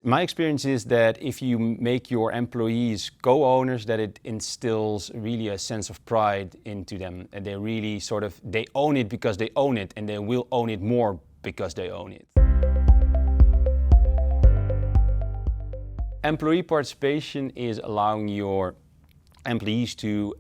My experience is that if you make your employees co-owners, that it instills really a sense of pride into them, and they really they own it because they own it, and they will own it more because they own it. Employee participation is allowing your employees to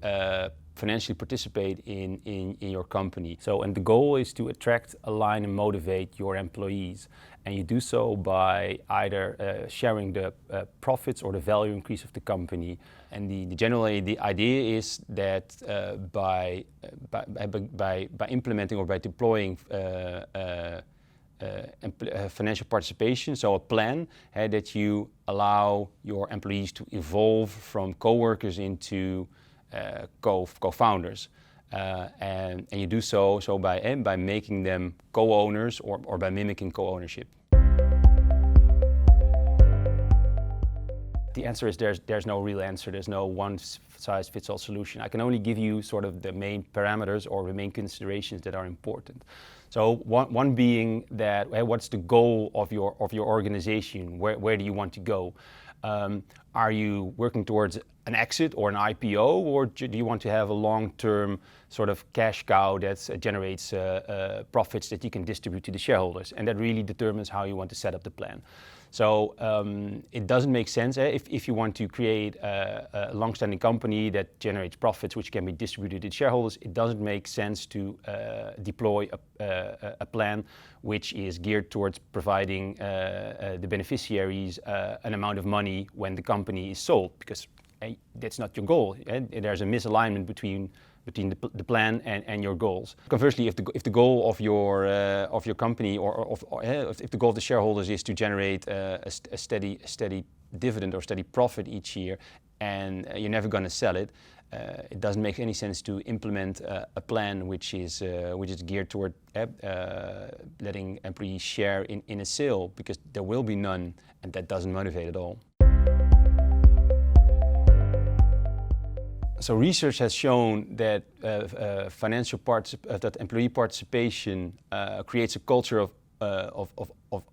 financially participate in your company. And the goal is to attract, align, and motivate your employees. And you do so by either sharing the profits or the value increase of the company. And generally the idea is that by implementing or by deploying financial participation, so a plan that you allow your employees to evolve from co-workers into co-founders, and you do so by making them co-owners or by mimicking co-ownership. The answer is there's no real answer. There's no one-size-fits-all solution. I can only give you sort of the main parameters or the main considerations that are important. So one being that what's the goal of your organization? Where do you want to go? Are you working towards an exit or an IPO, or do you want to have a long-term sort of cash cow that generates profits that you can distribute to the shareholders? And that really determines how you want to set up the plan. So it doesn't make sense if you want to create a long-standing company that generates profits which can be distributed to shareholders. It doesn't make sense to deploy a plan which is geared towards providing the beneficiaries an amount of money when the company is sold, because that's not your goal. There's a misalignment between the plan and your goals. Conversely, if the goal of your company or if the goal of the shareholders is to generate a steady dividend or steady profit each year, and you're never going to sell it, it doesn't make any sense to implement a plan which is geared toward letting employees share in a sale, because there will be none, and that doesn't motivate at all. So research has shown that that employee participation creates a culture of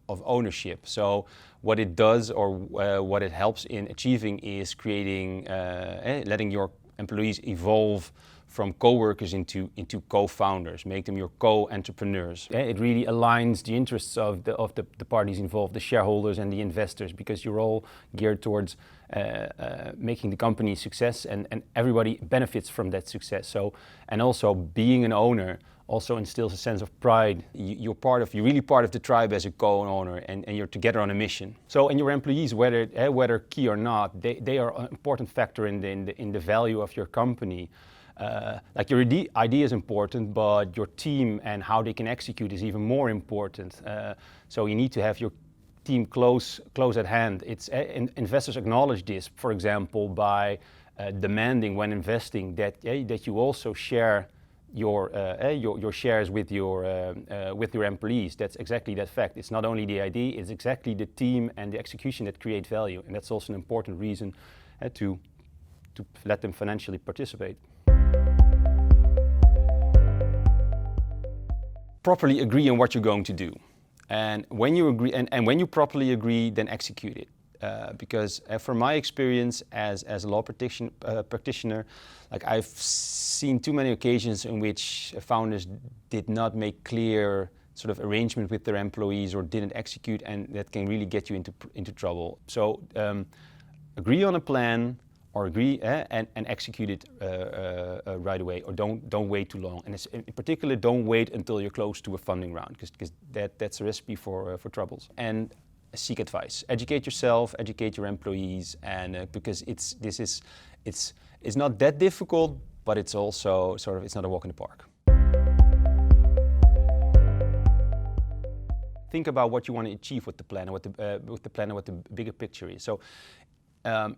ownership. So what it does, or what it helps in achieving, is creating, letting your employees evolve from co-workers into co-founders, make them your co-entrepreneurs. It really aligns the interests of the parties involved, the shareholders and the investors, because you're all geared towards making the company a success, and everybody benefits from that success. And also being an owner also instills a sense of pride. You're really part of the tribe as a co-owner, and you're together on a mission. And your employees, whether key or not, they are an important factor in the value of your company. Like your idea is important, but your team and how they can execute is even more important. So you need to have your team close at hand. Investors acknowledge this, for example, by demanding when investing that you also share your shares with your employees. That's exactly that fact. It's not only the idea; it's exactly the team and the execution that create value, and that's also an important reason to let them financially participate. Properly agree on what you're going to do, and when you agree, and when you properly agree, then execute it. Because from my experience as a law practitioner, like I've seen too many occasions in which founders did not make clear sort of arrangement with their employees or didn't execute, and that can really get you into trouble. So agree on a plan, or agree and execute it right away, or don't wait too long. And in particular, don't wait until you're close to a funding round, because that's a recipe for troubles. And seek advice. Educate yourself, educate your employees, and because it's not that difficult, but it's also it's not a walk in the park. Think about what you want to achieve with the plan, and what the bigger picture is. So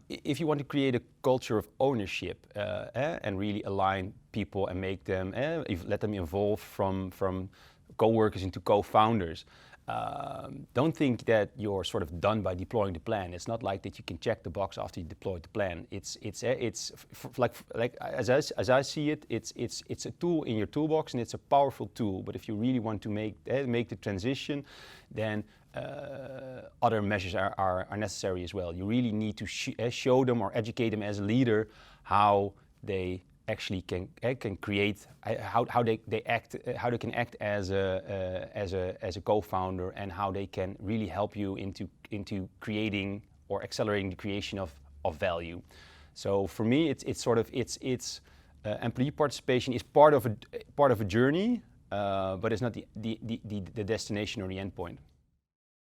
if you want to create a culture of ownership and really align people and make them, let them evolve from co-workers into co-founders, don't think that you're sort of done by deploying the plan. It's not like that you can check the box after you deploy the plan. It's like as I see it, it's a tool in your toolbox, and it's a powerful tool. But if you really want to make the transition, then other measures are necessary as well. You really need to show them or educate them as a leader how they actually can create, how they can act as a co-founder, and how they can really help you into creating or accelerating the creation of value. So for me, it's employee participation is part of a journey, but it's not the destination or the end point.